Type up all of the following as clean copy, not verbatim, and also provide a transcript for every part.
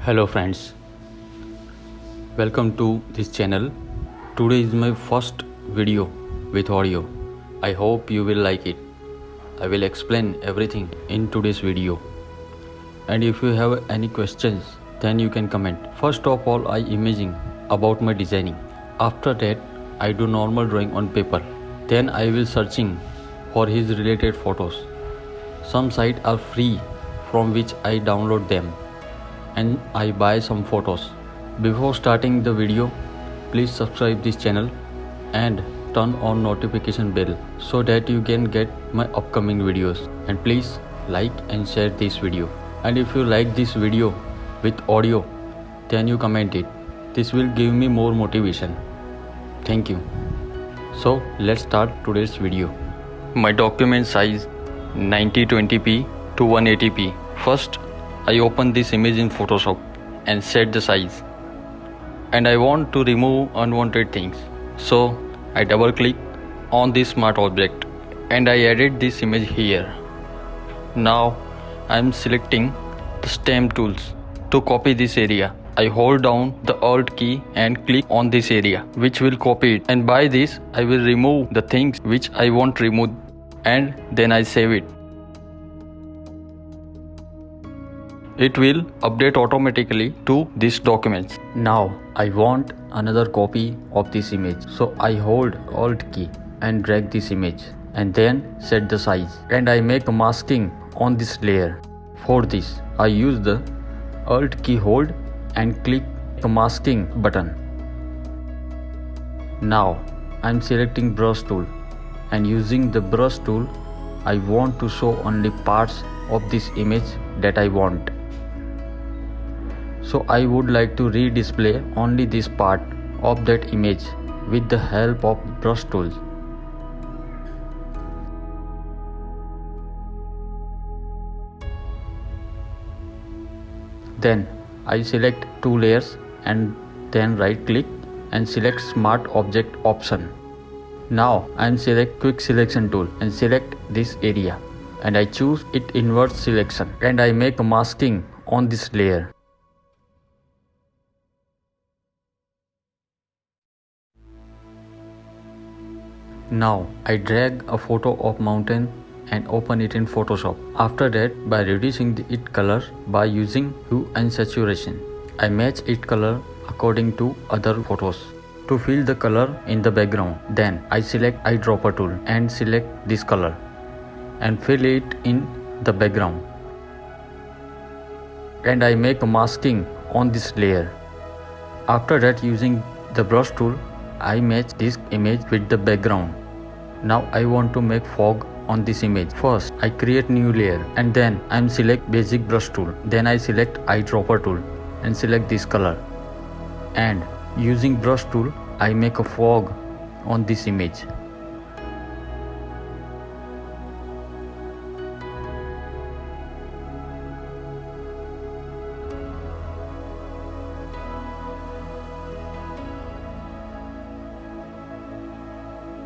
Hello friends, welcome to this channel. Today is my first video with audio. I hope you will like it. I will explain everything in today's video. And if you have any questions, then you can comment. First of all, I imagine about my designing. After that, I do normal drawing on paper. Then I will searching for his related photos. Some sites are free from which I download them and I buy some photos. Before starting the video, please subscribe this channel and turn on notification bell so that you can get my upcoming videos. And please like and share this video. And if you like this video with audio, then you comment it. This will give me more motivation. Thank you. So let's start today's video. My document size 9020p to 180p. First, I open this image in Photoshop and set the size. And I want to remove unwanted things. So I double click on this smart object and I edit this image here. Now I am selecting the stem tools to copy this area. I hold down the Alt key and click on this area which will copy it, and by this I will remove the things which I want removed, and then I save it. It will update automatically to these documents. Now I want another copy of this image, so I hold Alt key and drag this image and then set the size, and I make a masking on this layer. For this I use the Alt key hold and click the masking button. Now I am selecting brush tool, and using the brush tool I want to show only parts of this image that I want. So I would like to redisplay only this part of that image with the help of brush tools. Then I select two layers and then right click and select Smart Object option. Now I am select Quick Selection tool and select this area, and I choose it invert selection, and I make a masking on this layer. Now I drag a photo of mountain and open it in Photoshop. After that, by reducing its color by using hue and saturation, I match its color according to other photos to fill the color in the background. Then I select eyedropper tool and select this color and fill it in the background, and I make a masking on this layer. After that, using the brush tool, I match this image with the background. Now I want to make fog on this image. First I create new layer, and then I am select basic brush tool. Then I select eyedropper tool and select this color, and using brush tool I make a fog on this image.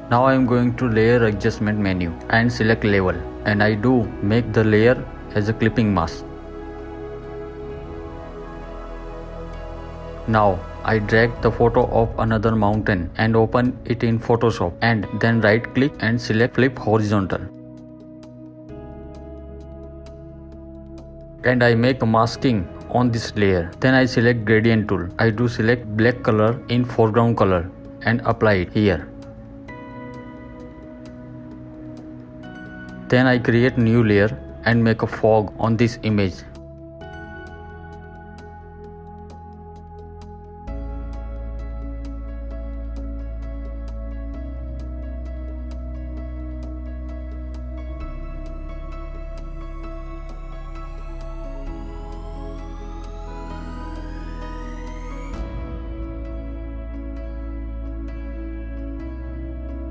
Now I am going to layer adjustment menu and select level, and I do make the layer as a clipping mask. Now I drag the photo of another mountain and open it in Photoshop, and then right click and select flip horizontal, and I make a masking on this layer. Then I select gradient tool. I do select black color in foreground color and apply it here. Then I create new layer and make a fog on this image.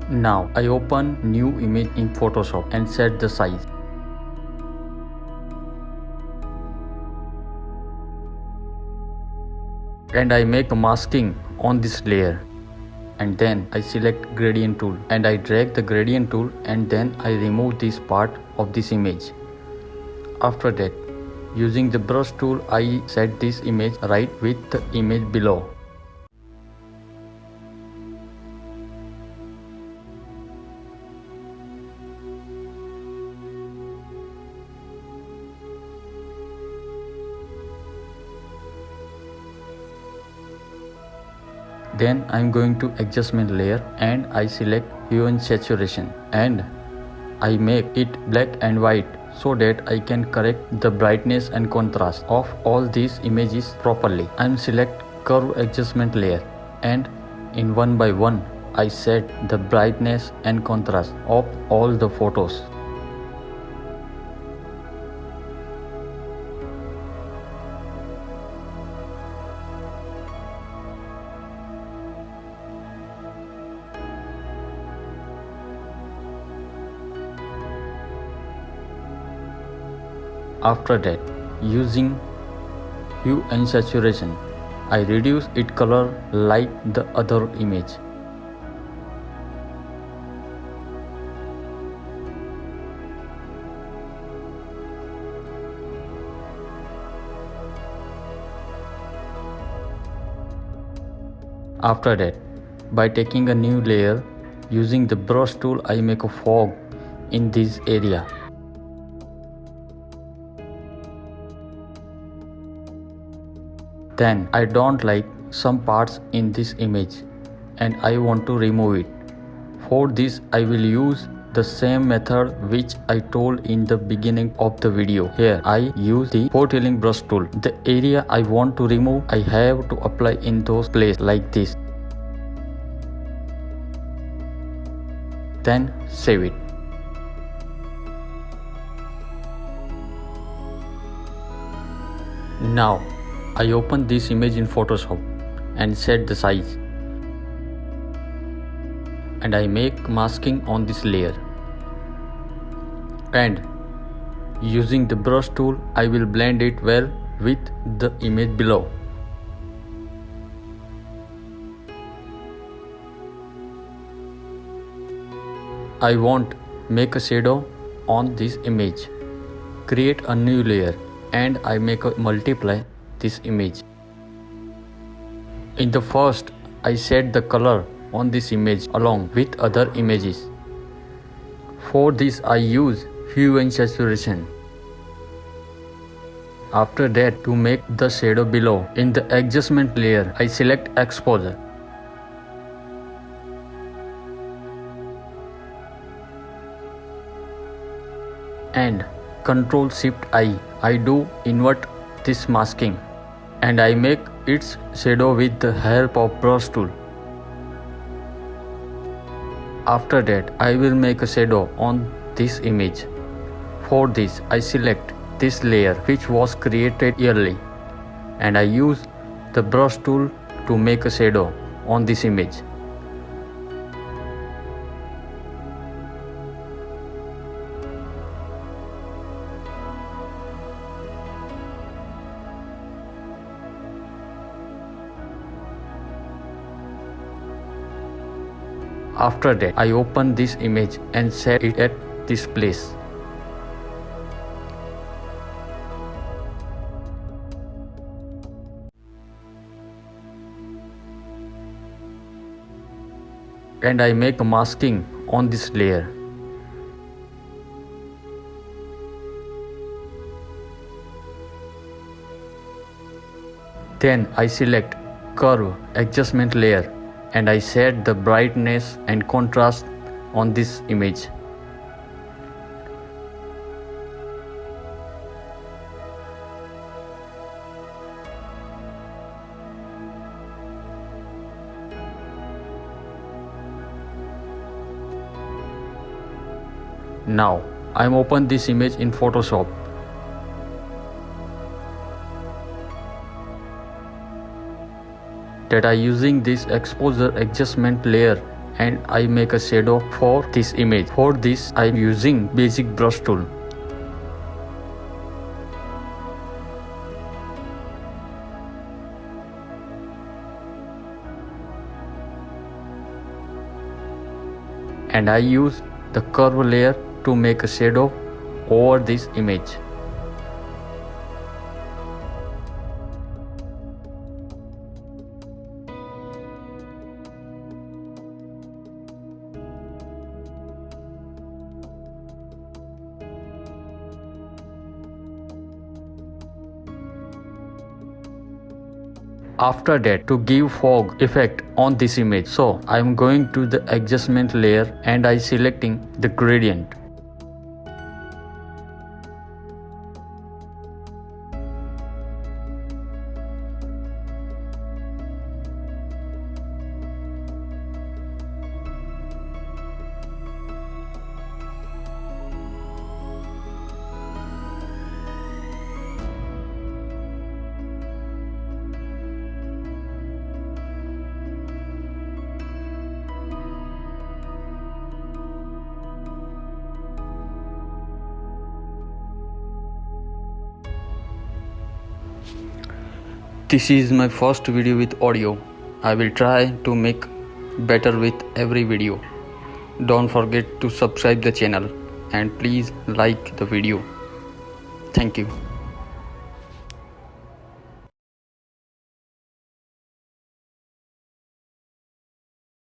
Now I open new image in Photoshop and set the size. And I make a masking on this layer. And then I select gradient tool and I drag the gradient tool, and then I remove this part of this image. After that, Using the brush tool, I set this image right with the image below. Then I am going to adjustment layer and I select hue and saturation and I make it black and white so that I can correct the brightness and contrast of all these images properly. I am select curve adjustment layer and in one by one I set the brightness and contrast of all the photos. After that, using hue and saturation, I reduce its color like the other image. After that, by taking a new layer, using the brush tool, I make a fog in this area. Then I don't like some parts in this image and I want to remove it. For this I will use the same method which I told in the beginning of the video. Here I use the foretailing brush tool. The area I want to remove, I have to apply in those places like this. Then save it. Now I open this image in Photoshop and set the size. And I make masking on this layer. And using the brush tool, I will blend it well with the image below. I want make a shadow on this image. Create a new layer and I make a multiply this image. In the first, I set the color on this image along with other images. For this I use hue and saturation. After that, to make the shadow below, in the adjustment layer, I select exposure. And Ctrl Shift I do invert this masking and I make its shadow with the help of brush tool. After that, I will make a shadow on this image. For this, I select this layer which was created early and I use the brush tool to make a shadow on this image. After that, I open this image and set it at this place. And I make a masking on this layer. Then I select curve adjustment layer and I set the brightness and contrast on this image. Now I am open this image in Photoshop. That I using this exposure adjustment layer and I make a shadow for this image. For this I am using basic brush tool. And I use the curve layer to make a shadow over this image. After that, to give fog effect on this image, so I am going to the adjustment layer and I selecting the gradient. This is my first video with audio. I will try to make better with every video. Don't forget to subscribe the channel and please like the video. Thank you.